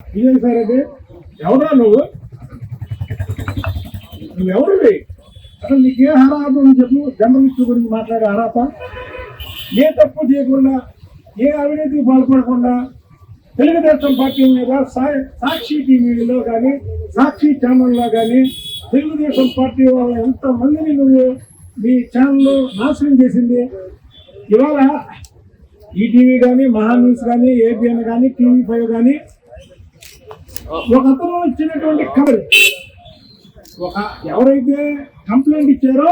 ఇదే సార్ అది ఎవరా నువ్వెవరివి అసలు నీకే అర్హత చెప్పు? జర్నలిస్టు గురించి మాట్లాడే అర్హత? ఏ తప్పు చేయకుండా, ఏ అవినీతికి పాల్పడకుండా తెలుగుదేశం పార్టీ మీద సాక్షి టీవీలో కానీ, సాక్షి ఛానల్లో కానీ తెలుగుదేశం పార్టీ వాళ్ళ ఎంతమందిని నువ్వు మీ ఛానల్ నాశనం చేసింది. ఇవాళ ఈటీవీ కానీ, మహా న్యూస్ కానీ, ఏబిఎన్ కానీ, TV5 కానీ ఒక అతను ఇచ్చినటువంటి కవర్, ఎవరైతే కంప్లైంట్ ఇచ్చారో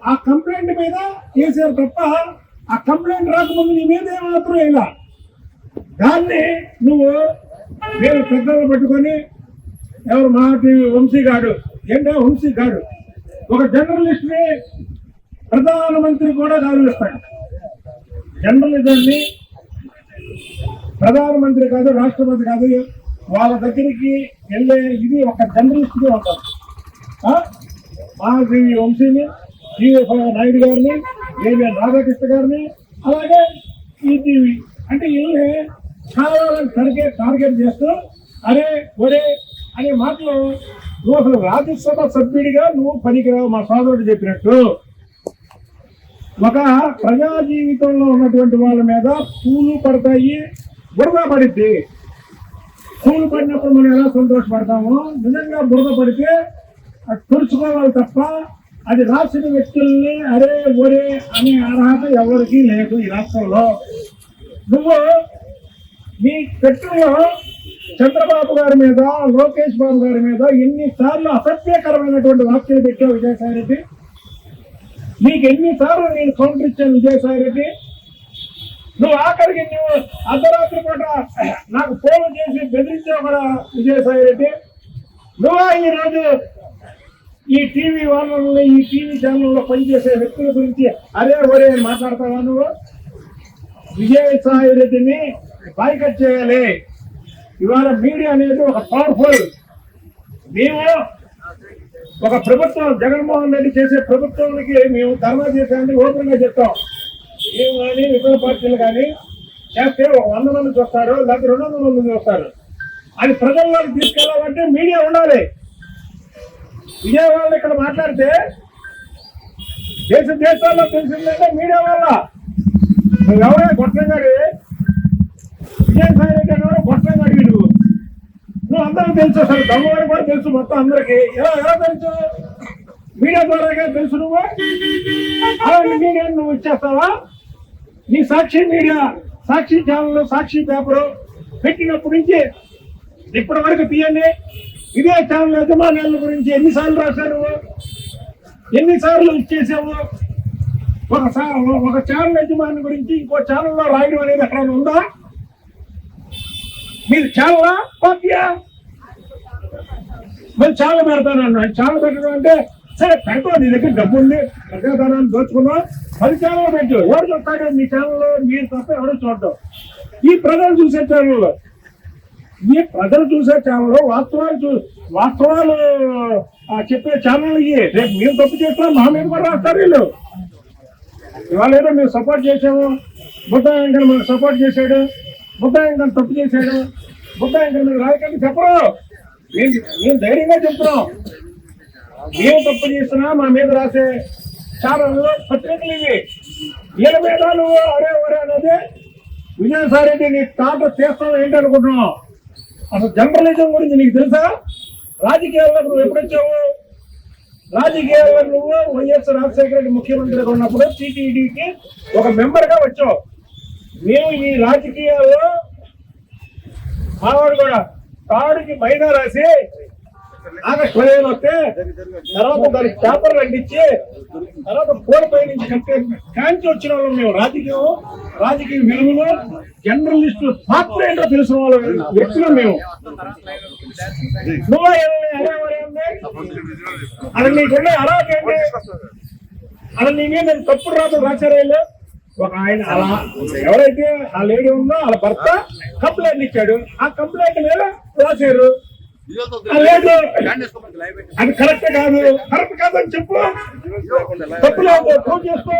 ఆ కంప్లైంట్ మీద చేశారు తప్ప ఆ కంప్లైంట్ రాకముందు నీ మీద ఏమాత్రం ఇలా దాన్ని నువ్వు నేను పెద్దలు పట్టుకొని ఎవరు మా టీవీ వంశీగాడు వంశీగాడు ఒక జర్నలిస్ట్ ని ప్రధానమంత్రి కూడా గౌరవిస్తాడు. జర్నలిజాన్ని ప్రధానమంత్రి కాదు, రాష్ట్రపతి కాదు, వాళ్ళ దగ్గరికి వెళ్ళే ఇది ఒక జర్నలిస్ట్ గా ఉంటారు. మా టీవీ వంశీని, TV5 నాయుడు గారిని, ఏబిఎన్ రాధాకృష్ణ గారిని, అలాగే ఈటీవీ అంటే వీళ్ళని చాలా టార్గెట్ చేస్తూ అరే ఒరే అనే మాటలు నువ్వు అసలు రాజ్యసభ సభ్యుడిగా నువ్వు పనికిరావు. మా సోదరుడు చెప్పినట్టు ఒక ప్రజా జీవితంలో ఉన్నటువంటి వాళ్ళ మీద పూలు పడతాయి, బురద పడిద్ది. పూలు పడినప్పుడు మనం ఎలా సంతోషపడతామో, నిజంగా బురద పడితే అది తుడుచుకోవాలి తప్ప అది రాసిన వ్యక్తుల్ని అరే ఒరే అనే అర్హత ఎవరికీ లేదు ఈ రాష్ట్రంలో. నువ్వు నీ పెట్టెలో చంద్రబాబు గారి మీద, లోకేష్ బాబు గారి మీద ఎన్నిసార్లు అసభ్యకరమైనటువంటి వాక్యాలు పెట్టావు విజయసాయి రెడ్డి? నీకు ఎన్నిసార్లు నేను కౌంటర్ ఇచ్చాను విజయసాయి రెడ్డి? నువ్వు ఆఖరికి నువ్వు అర్ధరాత్రి పూట నాకు ఫోన్ చేసి బెదిరించావు కూడా విజయసాయి రెడ్డి. నువ్వు ఈరోజు ఈ టీవీ వాళ్ళని, ఈ టీవీ ఛానల్లో పనిచేసే వ్యక్తుల గురించి అరే ఒరే అని మాట్లాడతావా నువ్వు? విజయసాయి రెడ్డిని బాయ్కట్ చేయాలి. ఇవాళ మీడియా అనేది ఒక పవర్ఫుల్. మేము ఒక ప్రభుత్వం, జగన్మోహన్ రెడ్డి చేసే ప్రభుత్వానికి మేము ధర్నా చేసామని ఓపెన్ గా చెప్తాం. మేము కానీ ఇతర పార్టీలు కానీ చేస్తే 100 మంది చూస్తారు, లేకపోతే 200 మంది చూస్తారు. అది ప్రజల్లోకి తీసుకెళ్లాలంటే మీడియా ఉండాలి. విజయవాడలో ఇక్కడ మాట్లాడితే దేశాల్లో తెలిసిందంటే మీడియా వల్ల. నువ్వెవరే గొట్టంగాడి? విజయసాయి రెడ్డి అనేవాడు గొట్టంగాడి. నువ్వు అందరికీ తెలుసు, అసలు దమ్మవారికి కూడా తెలుసు మొత్తం అందరికి. ఎలా తెలుసు? మీడియా ద్వారా తెలుసు. నువ్వు అలాంటి మీడియా నువ్వు ఇచ్చేస్తావా? నీ సాక్షి మీడియా, సాక్షి ఛానల్, సాక్షి పేపరు పెట్టినప్పటి నుంచి ఇప్పటి వరకు తీయండి. ఇదే ఛానల్ యజమానుల గురించి ఎన్నిసార్లు రాశారు, ఎన్నిసార్లు ఇచ్చేసావు? ఒక ఛానల్ యజమాని గురించి ఇంకో ఛానల్లో రాయడం అనేది ఎక్కడ ఉందా? మీరు ఛానలా పార్టీయా? మరి ఛానల్ పెడతానన్నా. ఛానల్ పెట్టడం అంటే సరే పెడతావు, నీ దగ్గర డబ్బు ఉంది, ప్రజాధనాన్ని దోచుకున్నావు, 10 ఛానల్ పెట్టు. ఎవరు చూస్తాడు మీ ఛానల్లో? మీరు తప్ప ఎవరు చూడటం. ఈ ప్రజలు చూసే ఛానల్లో, ఈ ప్రజలు చూసే ఛానల్లో వాస్తవాలు చెప్పే ఛానల్ ఇవి. రేపు మేము తప్పు చేస్తాం, మా మీద కూడా రాస్తారు వీళ్ళు. ఇవాళ ఏదో మేము సపోర్ట్ చేసాము, బుద్ధాయంకర్ మనకు సపోర్ట్ చేశాడు, బుద్ధాయంకర్ తప్పు చేశాడు, బుద్ధాయంకర్ మీద రాయకండి చెప్పరు. మేము ధైర్యంగా చెప్తున్నాం. మేము తప్పు చేస్తున్నా మా మీద రాసే ఛానల్లో పత్రికలు ఇవి. వీళ్ళ మీద నువ్వు అరే ఒరే అనేది విజయసాయి రెడ్డి నీ తాట చేస్తావు ఏంటనుకుంటున్నావు? అసలు జర్నలిజం గురించి నీకు తెలుసా? రాజకీయాల్లో నువ్వు ఎప్పుడొచ్చావు? రాజకీయాల్లో నువ్వు వైఎస్ రాజశేఖర రెడ్డి ముఖ్యమంత్రిగా ఉన్నప్పుడు టీటీడీకి ఒక మెంబర్గా వచ్చావు. మేము ఈ రాజకీయాల్లో మావాడు కూడా తాడుకి మైదా రాసి ఆగస్టు 15 వస్తే తర్వాత దానికి పేపర్లు అంటించి తర్వాత పూలపై నుంచి కట్టే కాంచి వచ్చిన వాళ్ళం మేము. రాజకీయ విలువలు, జర్నలిస్టు పాత్ర ఏంటో తెలిసిన వాళ్ళ వ్యక్తులు మేము. నువ్వు అది నీకుండే అర్హత ఏంటి? అది నీ మీద తప్పుడు రాతలు రాశారు. ఒక ఆయన అలా ఎవరైతే ఆ లేడీ ఉందో వాళ్ళ భర్త కంప్లైంట్ ఇచ్చాడు, ఆ కంప్లైంట్ మీద రాశారు. అది కరెక్ట్ కాదు, కరెక్ట్ కాదని చెప్పు, తప్పు లేదు, ప్రూవ్ చేసుకో.